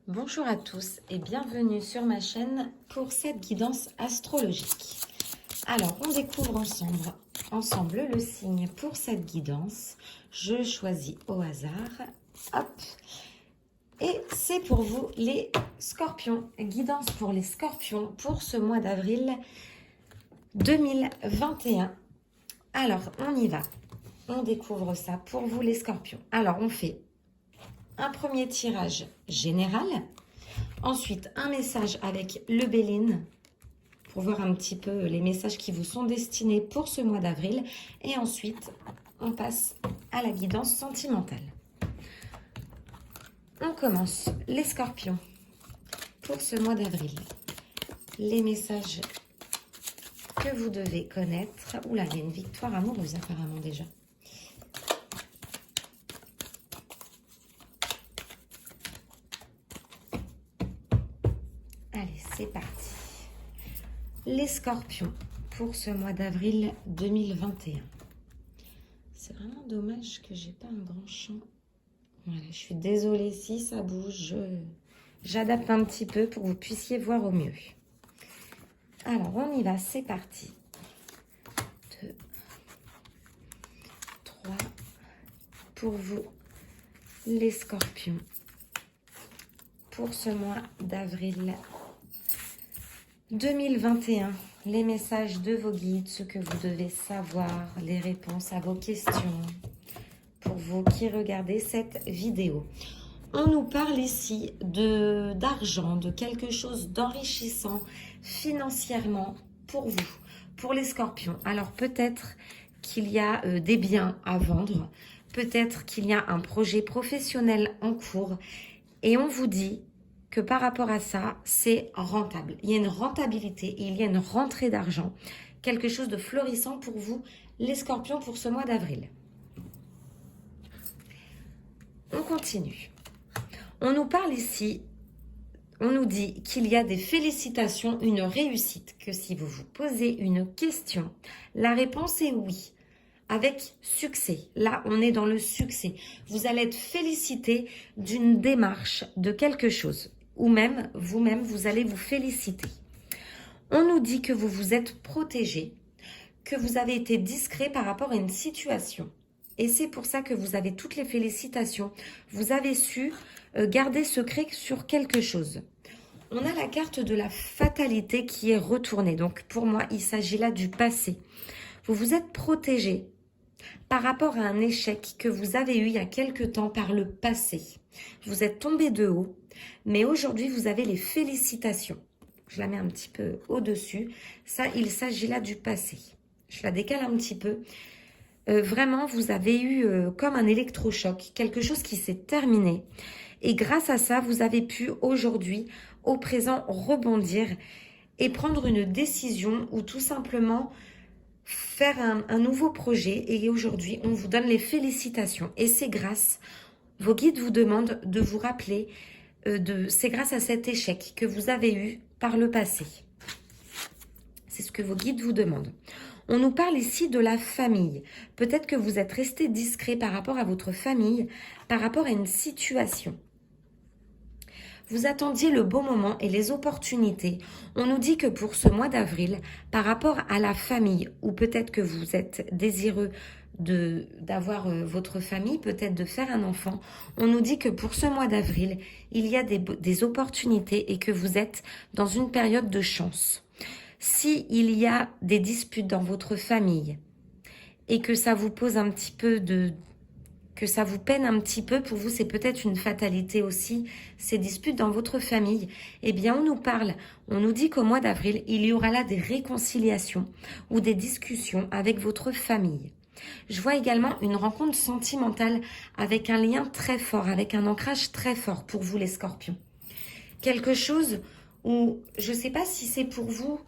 Bonjour à tous et bienvenue sur ma chaîne pour cette guidance astrologique. Alors, on découvre ensemble le signe pour cette guidance. Je choisis au hasard. Hop. Et c'est pour vous les scorpions. Guidance pour les scorpions pour ce mois d'avril 2021. Alors, on y va. On découvre ça pour vous les scorpions. Alors, on fait un premier tirage général. Ensuite, un message avec le Béline pour voir un petit peu les messages qui vous sont destinés pour ce mois d'avril. Et ensuite, on passe à la guidance sentimentale. On commence. Les scorpions pour ce mois d'avril. Les messages que vous devez connaître. Oula, il y a une victoire amoureuse apparemment déjà. Allez, c'est parti. Les scorpions pour ce mois d'avril 2021. C'est vraiment dommage que j'ai pas un grand champ. Voilà, je suis désolée si ça bouge. J'adapte un petit peu pour que vous puissiez voir au mieux. Alors, on y va, c'est parti. 2, 3, pour vous, les scorpions. Pour ce mois d'avril 2021, les messages de vos guides, ce que vous devez savoir, les réponses à vos questions, pour vous qui regardez cette vidéo. On nous parle ici d'argent, de quelque chose d'enrichissant financièrement pour vous, pour les scorpions. Alors peut-être qu'il y a des biens à vendre, peut-être qu'il y a un projet professionnel en cours et on vous dit que par rapport à ça, c'est rentable. Il y a une rentabilité et il y a une rentrée d'argent. Quelque chose de florissant pour vous, les scorpions, pour ce mois d'avril. On continue. On nous parle ici, on nous dit qu'il y a des félicitations, une réussite, que si vous vous posez une question, la réponse est oui. Avec succès. Là, on est dans le succès. Vous allez être félicité d'une démarche, de quelque chose. Ou même, vous-même, vous allez vous féliciter. On nous dit que vous vous êtes protégé, que vous avez été discret par rapport à une situation. Et c'est pour ça que vous avez toutes les félicitations. Vous avez su garder secret sur quelque chose. On a la carte de la fatalité qui est retournée. Donc, pour moi, il s'agit là du passé. Vous vous êtes protégé par rapport à un échec que vous avez eu il y a quelque temps par le passé. Vous êtes tombé de haut, mais aujourd'hui, vous avez les félicitations. Je la mets un petit peu au-dessus. Ça, il s'agit là du passé. Je la décale un petit peu. Vraiment, vous avez eu comme un électrochoc, quelque chose qui s'est terminé. Et grâce à ça, vous avez pu aujourd'hui, au présent, rebondir et prendre une décision ou tout simplement faire un nouveau projet. Et aujourd'hui, on vous donne les félicitations. Et c'est grâce, vos guides vous demandent de vous rappeler, c'est grâce à cet échec que vous avez eu par le passé. C'est ce que vos guides vous demandent. On nous parle ici de la famille. Peut-être que vous êtes resté discret par rapport à votre famille, par rapport à une situation. Vous attendiez le bon moment et les opportunités. On nous dit que pour ce mois d'avril, par rapport à la famille, ou peut-être que vous êtes désireux d'avoir votre famille, peut-être de faire un enfant, on nous dit que pour ce mois d'avril, il y a des opportunités et que vous êtes dans une période de chance. Si il y a des disputes dans votre famille et que ça vous pose un petit peu que ça vous peine un petit peu, pour vous c'est peut-être une fatalité aussi, ces disputes dans votre famille, eh bien on nous dit qu'au mois d'avril, il y aura là des réconciliations ou des discussions avec votre famille. Je vois également une rencontre sentimentale avec un lien très fort, avec un ancrage très fort pour vous les scorpions. Quelque chose où, je ne sais pas si c'est pour vous,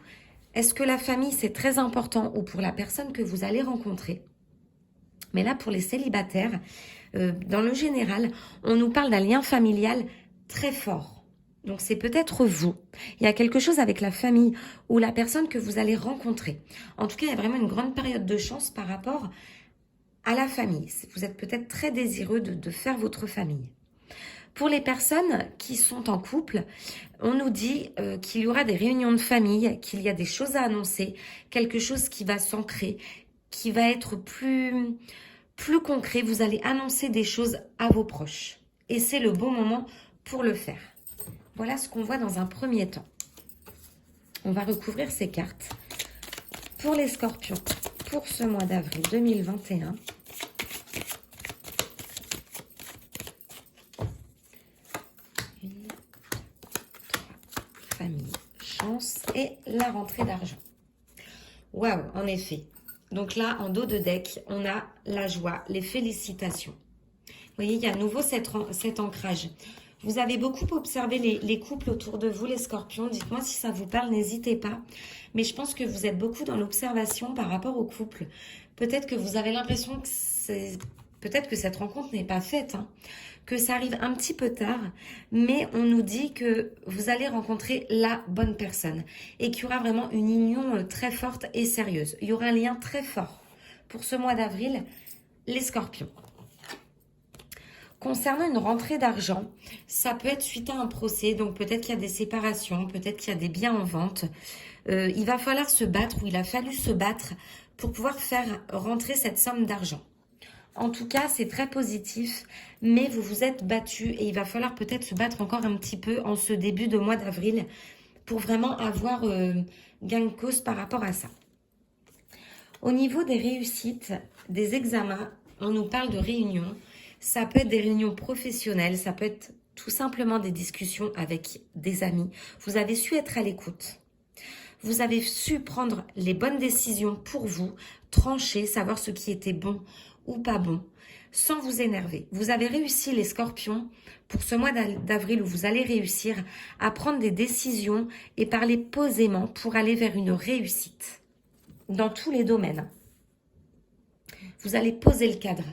est-ce que la famille c'est très important ou pour la personne que vous allez rencontrer? Mais là, pour les célibataires, dans le général, on nous parle d'un lien familial très fort. Donc, c'est peut-être vous. Il y a quelque chose avec la famille ou la personne que vous allez rencontrer. En tout cas, il y a vraiment une grande période de chance par rapport à la famille. Vous êtes peut-être très désireux de faire votre famille. Pour les personnes qui sont en couple, on nous dit qu'il y aura des réunions de famille, qu'il y a des choses à annoncer, quelque chose qui va s'ancrer, qui va être plus concret. Vous allez annoncer des choses à vos proches. Et c'est le bon moment pour le faire. Voilà ce qu'on voit dans un premier temps. On va recouvrir ces cartes. Pour les scorpions, pour ce mois d'avril 2021. Famille, chance et la rentrée d'argent. Waouh, en effet. Donc là, en dos de deck, on a la joie, les félicitations. Vous voyez, il y a à nouveau cet ancrage. Vous avez beaucoup observé les couples autour de vous, les scorpions. Dites-moi si ça vous parle, n'hésitez pas. Mais je pense que vous êtes beaucoup dans l'observation par rapport au couple. Peut-être que vous avez l'impression que peut-être que cette rencontre n'est pas faite, hein, que ça arrive un petit peu tard, mais on nous dit que vous allez rencontrer la bonne personne et qu'il y aura vraiment une union très forte et sérieuse. Il y aura un lien très fort pour ce mois d'avril, les scorpions. Concernant une rentrée d'argent, ça peut être suite à un procès, donc peut-être qu'il y a des séparations, peut-être qu'il y a des biens en vente. Il va falloir se battre, ou il a fallu se battre pour pouvoir faire rentrer cette somme d'argent. En tout cas, c'est très positif, mais vous vous êtes battu et il va falloir peut-être se battre encore un petit peu en ce début de mois d'avril pour vraiment avoir gain de cause par rapport à ça. Au niveau des réussites, des examens, on nous parle de réunions. Ça peut être des réunions professionnelles, ça peut être tout simplement des discussions avec des amis. Vous avez su être à l'écoute. Vous avez su prendre les bonnes décisions pour vous, trancher, savoir ce qui était bon ou pas bon, sans vous énerver. Vous avez réussi, les scorpions, pour ce mois d'avril où vous allez réussir à prendre des décisions et parler posément pour aller vers une réussite dans tous les domaines. Vous allez poser le cadre.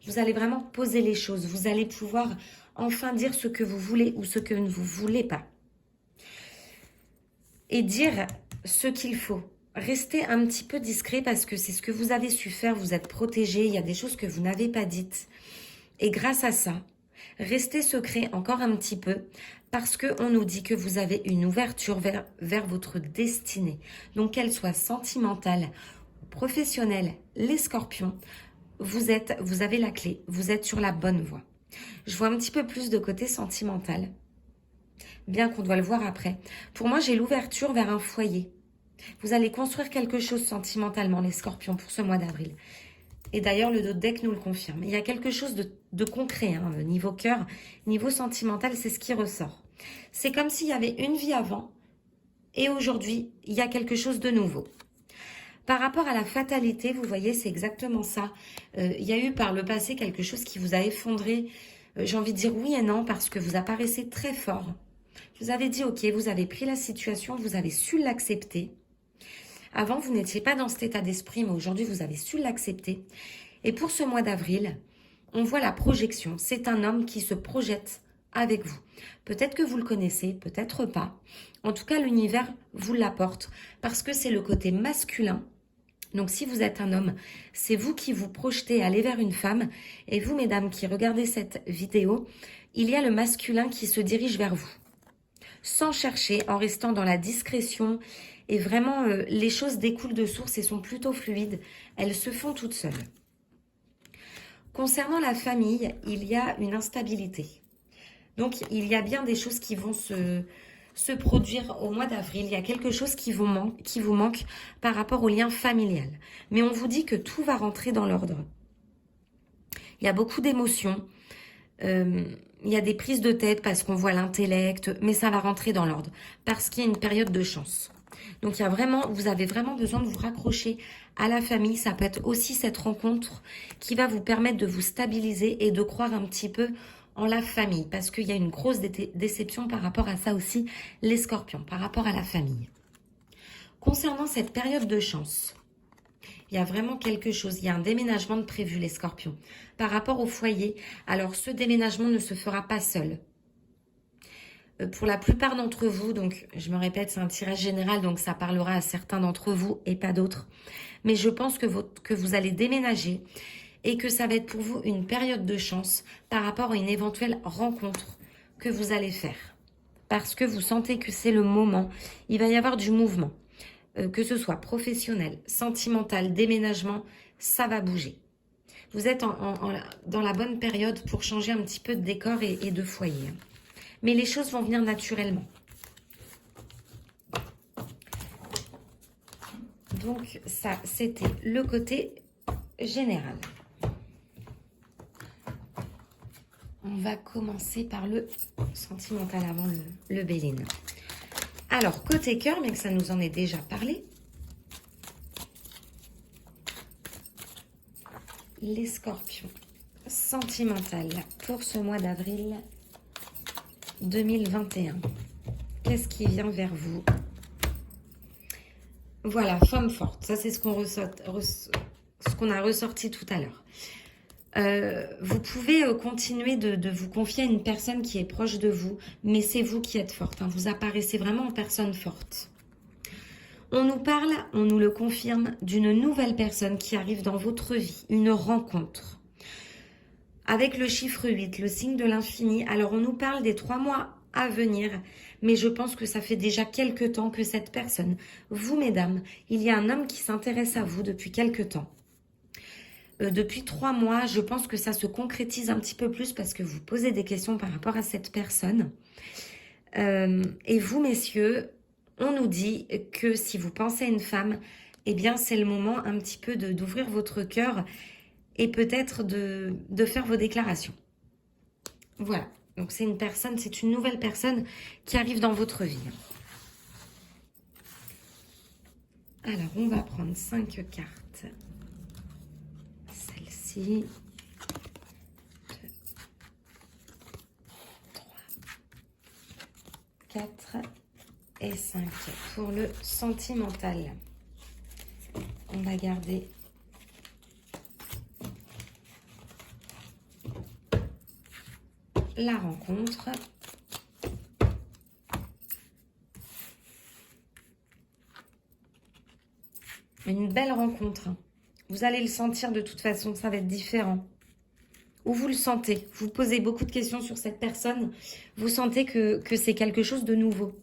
Vous allez vraiment poser les choses. Vous allez pouvoir enfin dire ce que vous voulez ou ce que vous ne voulez pas. Et dire ce qu'il faut. Restez un petit peu discret parce que c'est ce que vous avez su faire. Vous êtes protégé. Il y a des choses que vous n'avez pas dites. Et grâce à ça, restez secret encore un petit peu parce qu'on nous dit que vous avez une ouverture vers votre destinée. Donc qu'elle soit sentimentale ou professionnelle, les scorpions, vous avez la clé, vous êtes sur la bonne voie. Je vois un petit peu plus de côté sentimental, bien qu'on doit le voir après. Pour moi, j'ai l'ouverture vers un foyer. Vous allez construire quelque chose sentimentalement, les scorpions, pour ce mois d'avril. Et d'ailleurs, le dos de deck nous le confirme. Il y a quelque chose de concret, hein, niveau cœur, niveau sentimental, c'est ce qui ressort. C'est comme s'il y avait une vie avant et aujourd'hui, il y a quelque chose de nouveau. Par rapport à la fatalité, vous voyez, c'est exactement ça. Il y a eu par le passé quelque chose qui vous a effondré. J'ai envie de dire oui et non parce que vous apparaissez très fort. Vous avez dit ok, vous avez pris la situation, vous avez su l'accepter. Avant, vous n'étiez pas dans cet état d'esprit, mais aujourd'hui, vous avez su l'accepter. Et pour ce mois d'avril, on voit la projection. C'est un homme qui se projette avec vous. Peut-être que vous le connaissez, peut-être pas. En tout cas, l'univers vous l'apporte parce que c'est le côté masculin. Donc, si vous êtes un homme, c'est vous qui vous projetez à aller vers une femme. Et vous, mesdames, qui regardez cette vidéo, il y a le masculin qui se dirige vers vous. Sans chercher, en restant dans la discrétion. Et vraiment, les choses découlent de source et sont plutôt fluides. Elles se font toutes seules. Concernant la famille, il y a une instabilité. Donc, il y a bien des choses qui vont se produire au mois d'avril. Il y a quelque chose qui vous manque par rapport au lien familial. Mais on vous dit que tout va rentrer dans l'ordre. Il y a beaucoup d'émotions. Il y a des prises de tête parce qu'on voit l'intellect. Mais ça va rentrer dans l'ordre parce qu'il y a une période de chance. Donc, vous avez vraiment besoin de vous raccrocher à la famille. Ça peut être aussi cette rencontre qui va vous permettre de vous stabiliser et de croire un petit peu en la famille. Parce qu'il y a une grosse déception par rapport à ça aussi, les scorpions, par rapport à la famille. Concernant cette période de chance, il y a vraiment quelque chose. Il y a un déménagement de prévu, les scorpions. Par rapport au foyer, alors ce déménagement ne se fera pas seul. Pour la plupart d'entre vous, donc je me répète, c'est un tirage général, donc ça parlera à certains d'entre vous et pas d'autres. Mais je pense que vous allez déménager et que ça va être pour vous une période de chance par rapport à une éventuelle rencontre que vous allez faire. Parce que vous sentez que c'est le moment. Il va y avoir du mouvement. Que ce soit professionnel, sentimental, déménagement, ça va bouger. Vous êtes dans la bonne période pour changer un petit peu de décor et de foyer. Mais les choses vont venir naturellement. Donc ça, c'était le côté général. On va commencer par le sentimental avant le Béline. Alors, côté cœur, mais que ça nous en est déjà parlé. Les scorpions. Sentimental pour ce mois d'avril 2021. Qu'est-ce qui vient vers vous? Voilà, femme forte. Ça, c'est ce qu'on a ressorti tout à l'heure. Vous pouvez continuer de vous confier à une personne qui est proche de vous, mais c'est vous qui êtes forte. Hein. Vous apparaissez vraiment en personne forte. On nous parle, on nous le confirme, d'une nouvelle personne qui arrive dans votre vie, une rencontre. Avec le chiffre 8, le signe de l'infini, alors on nous parle des 3 mois à venir, mais je pense que ça fait déjà quelque temps que cette personne, vous mesdames, il y a un homme qui s'intéresse à vous depuis quelque temps. Depuis 3 mois, je pense que ça se concrétise un petit peu plus parce que vous posez des questions par rapport à cette personne. Et vous, messieurs, on nous dit que si vous pensez à une femme, eh bien, c'est le moment un petit peu d'ouvrir votre cœur et peut-être de faire vos déclarations. Voilà. Donc, c'est une nouvelle personne qui arrive dans votre vie. Alors, on va prendre 5 cartes. Celle-ci. 2, 3, 4 et 5 pour le sentimental. On va garder la rencontre. Une belle rencontre. Vous allez le sentir de toute façon, ça va être différent. Ou vous le sentez. Vous posez beaucoup de questions sur cette personne. Vous sentez que c'est quelque chose de nouveau.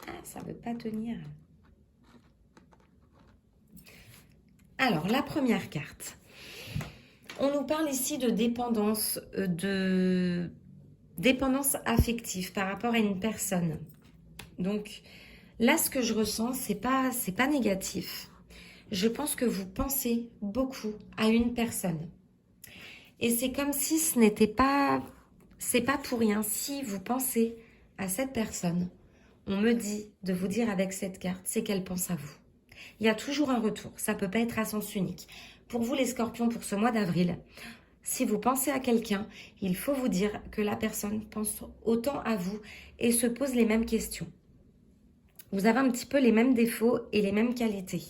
Ah, ça ne veut pas tenir. Alors, la première carte. On nous parle ici de dépendance affective par rapport à une personne. Donc, là, ce que je ressens, c'est pas négatif. Je pense que vous pensez beaucoup à une personne. Et c'est comme si ce n'était pas... C'est pas pour rien. Si vous pensez à cette personne, on me dit de vous dire avec cette carte, c'est qu'elle pense à vous. Il y a toujours un retour. Ça ne peut pas être à sens unique. Pour vous, les scorpions, pour ce mois d'avril, si vous pensez à quelqu'un, il faut vous dire que la personne pense autant à vous et se pose les mêmes questions. Vous avez un petit peu les mêmes défauts et les mêmes qualités.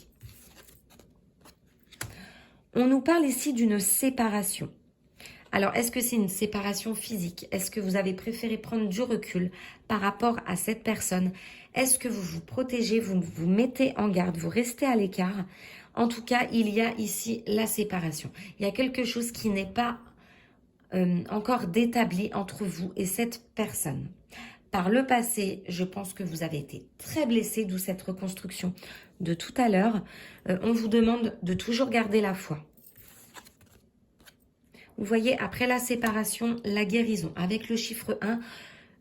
On nous parle ici d'une séparation. Alors, est-ce que c'est une séparation physique? Est-ce que vous avez préféré prendre du recul par rapport à cette personne? Est-ce que vous vous protégez, vous vous mettez en garde, vous restez à l'écart? En tout cas, il y a ici la séparation. Il y a quelque chose qui n'est pas encore d'établi entre vous et cette personne. Par le passé, je pense que vous avez été très blessé, d'où cette reconstruction de tout à l'heure. On vous demande de toujours garder la foi. Vous voyez, après la séparation, la guérison. Avec le chiffre 1,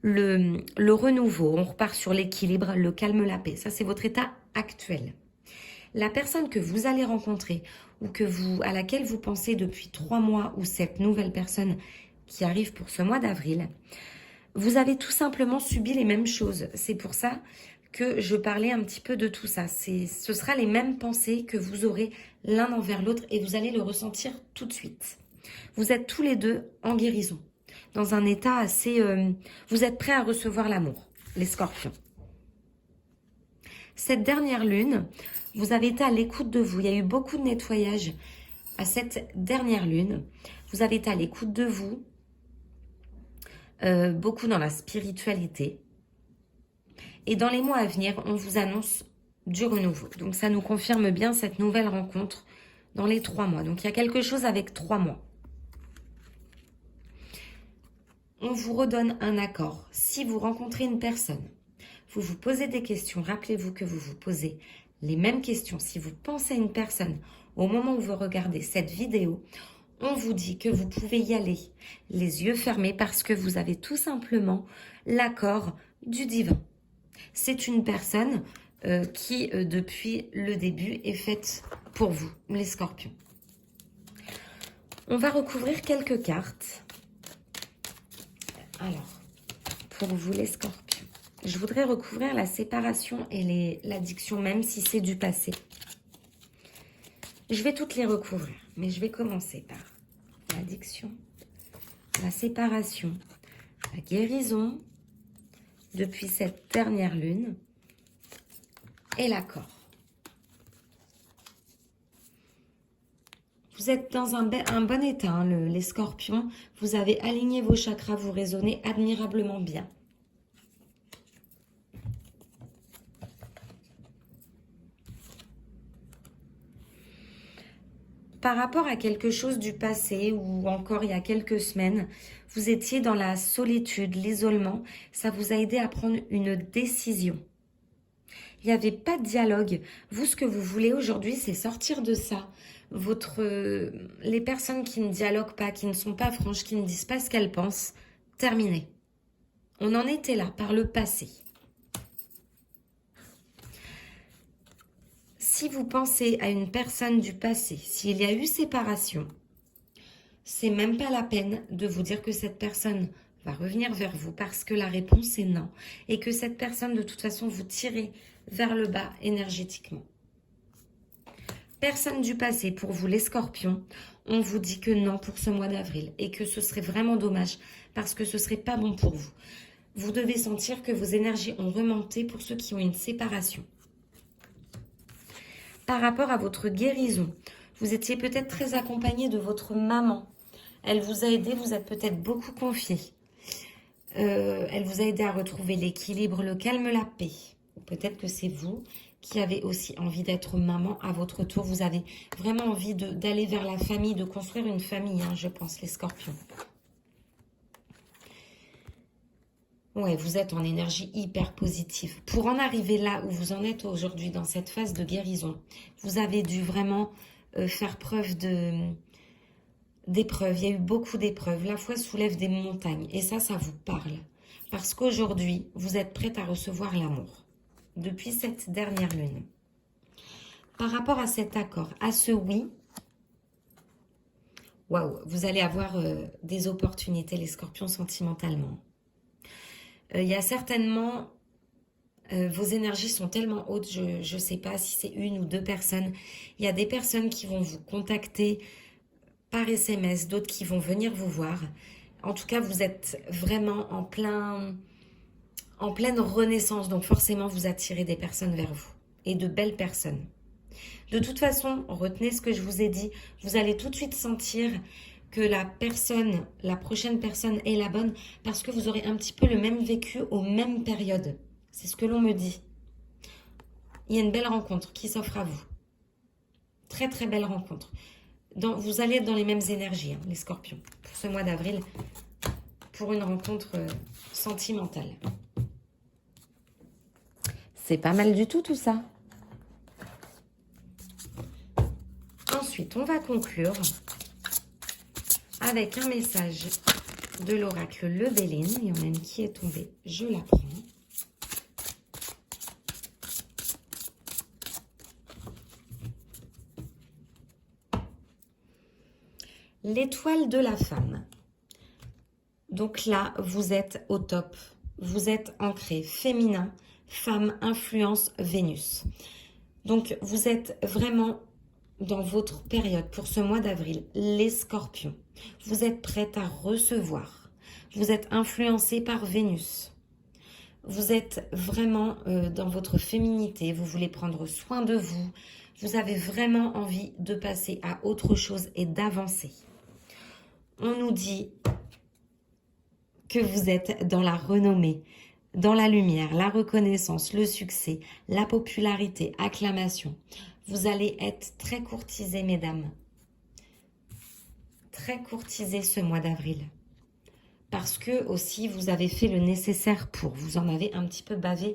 le renouveau. On repart sur l'équilibre, le calme, la paix. Ça, c'est votre état actuel. La personne que vous allez rencontrer ou à laquelle vous pensez depuis 3 mois ou cette nouvelle personne qui arrive pour ce mois d'avril, vous avez tout simplement subi les mêmes choses. C'est pour ça que je parlais un petit peu de tout ça. Ce sera les mêmes pensées que vous aurez l'un envers l'autre et vous allez le ressentir tout de suite. Vous êtes tous les deux en guérison, dans un état assez... vous êtes prêts à recevoir l'amour, les scorpions. Cette dernière lune, vous avez été à l'écoute de vous. Il y a eu beaucoup de nettoyage à cette dernière lune. Vous avez été à l'écoute de vous, beaucoup dans la spiritualité. Et dans les mois à venir, on vous annonce du renouveau. Donc ça nous confirme bien cette nouvelle rencontre dans les 3 mois. Donc il y a quelque chose avec 3 mois. on vous redonne un accord. Si vous rencontrez une personne, vous vous posez des questions, rappelez-vous que vous vous posez les mêmes questions. Si vous pensez à une personne au moment où vous regardez cette vidéo, on vous dit que vous pouvez y aller les yeux fermés parce que vous avez tout simplement l'accord du divin. C'est une personne qui, depuis le début, est faite pour vous, les scorpions. On va recouvrir quelques cartes. Alors, pour vous les scorpions, je voudrais recouvrir la séparation et l'addiction, même si c'est du passé. Je vais toutes les recouvrir, mais je vais commencer par l'addiction, la séparation, la guérison depuis cette dernière lune et l'accord. Vous êtes dans un bon état, hein, les scorpions. Vous avez aligné vos chakras, vous résonnez admirablement bien. Par rapport à quelque chose du passé ou encore il y a quelques semaines, vous étiez dans la solitude, l'isolement. Ça vous a aidé à prendre une décision. Il n'y avait pas de dialogue. Vous, ce que vous voulez aujourd'hui, c'est sortir de ça. Les personnes qui ne dialoguent pas, qui ne sont pas franches, qui ne disent pas ce qu'elles pensent, terminé. On en était là par le passé. Si vous pensez à une personne du passé, s'il y a eu séparation, c'est même pas la peine de vous dire que cette personne va revenir vers vous parce que la réponse est non. Et que cette personne, de toute façon, vous tirez vers le bas énergétiquement. Personne du passé, pour vous les scorpions, on vous dit que non pour ce mois d'avril et que ce serait vraiment dommage parce que ce serait pas bon pour vous. Vous devez sentir que vos énergies ont remonté pour ceux qui ont une séparation. Par rapport à votre guérison, vous étiez peut-être très accompagné de votre maman. Elle vous a aidé, vous êtes peut-être beaucoup confié. Elle vous a aidé à retrouver l'équilibre, le calme, la paix. Peut-être que c'est vous qui avez aussi envie d'être maman à votre tour. Vous avez vraiment envie d'aller vers la famille, de construire une famille, hein, je pense, les scorpions. Ouais, vous êtes en énergie hyper positive. Pour en arriver là où vous en êtes aujourd'hui, dans cette phase de guérison, vous avez dû vraiment faire preuve d'épreuves. Il y a eu beaucoup d'épreuves. La foi soulève des montagnes. Et ça vous parle. Parce qu'aujourd'hui, vous êtes prête à recevoir l'amour. Depuis cette dernière lune. Par rapport à cet accord, à ce oui, waouh, vous allez avoir des opportunités, les scorpions, sentimentalement. Il y a certainement, vos énergies sont tellement hautes, je ne sais pas si c'est une ou deux personnes. Il y a des personnes qui vont vous contacter par SMS, d'autres qui vont venir vous voir. En tout cas, vous êtes vraiment en pleine renaissance. Donc forcément, vous attirez des personnes vers vous et de belles personnes. De toute façon, retenez ce que je vous ai dit. Vous allez tout de suite sentir que la prochaine personne est la bonne parce que vous aurez un petit peu le même vécu aux mêmes périodes. C'est ce que l'on me dit. Il y a une belle rencontre qui s'offre à vous. Très très belle rencontre. Vous allez être dans les mêmes énergies, hein, les scorpions, pour ce mois d'avril, pour une rencontre sentimentale. C'est pas mal du tout ça. Ensuite, on va conclure avec un message de l'oracle Le Béline. Il y en a une qui est tombée, je la prends. L'étoile de la femme. Donc là, vous êtes au top. Vous êtes ancré féminin, femme, influence, Vénus. Donc, vous êtes vraiment dans votre période pour ce mois d'avril, les scorpions. Vous êtes prête à recevoir. Vous êtes influencé par Vénus. Vous êtes vraiment dans votre féminité. Vous voulez prendre soin de vous. Vous avez vraiment envie de passer à autre chose et d'avancer. On nous dit que vous êtes dans la renommée, dans la lumière, la reconnaissance, le succès, la popularité, acclamation. Vous allez être très courtisés, mesdames. Très courtisés ce mois d'avril. parce que aussi vous avez fait le nécessaire pour. Vous en avez un petit peu bavé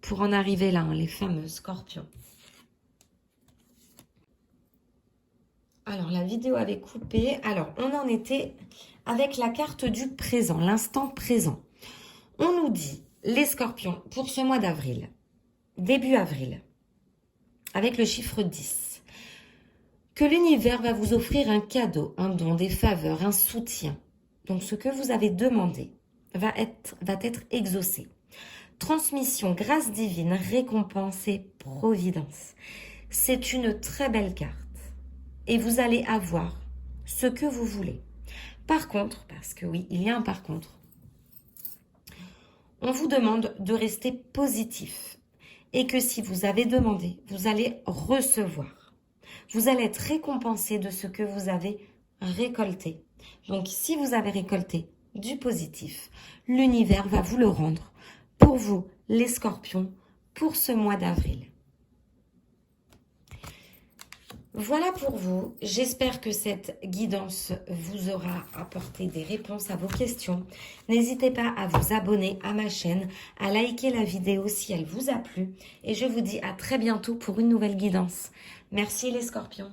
pour en arriver là, hein, les fameux scorpions. Alors, la vidéo avait coupé. Alors, on en était avec la carte du présent, l'instant présent. On nous dit, les scorpions, pour ce mois d'avril, début avril, avec le chiffre 10, que l'univers va vous offrir un cadeau, un don, des faveurs, un soutien. Donc, ce que vous avez demandé va être exaucé. Transmission, grâce divine, récompense et providence. C'est une très belle carte. Et vous allez avoir ce que vous voulez. Par contre, parce que oui, il y a un par contre, on vous demande de rester positif. Et que si vous avez demandé, vous allez recevoir. Vous allez être récompensé de ce que vous avez récolté. Donc, si vous avez récolté du positif, l'univers va vous le rendre pour vous, les scorpions, pour ce mois d'avril. Voilà pour vous. J'espère que cette guidance vous aura apporté des réponses à vos questions. N'hésitez pas à vous abonner à ma chaîne, à liker la vidéo si elle vous a plu. Et je vous dis à très bientôt pour une nouvelle guidance. Merci les scorpions.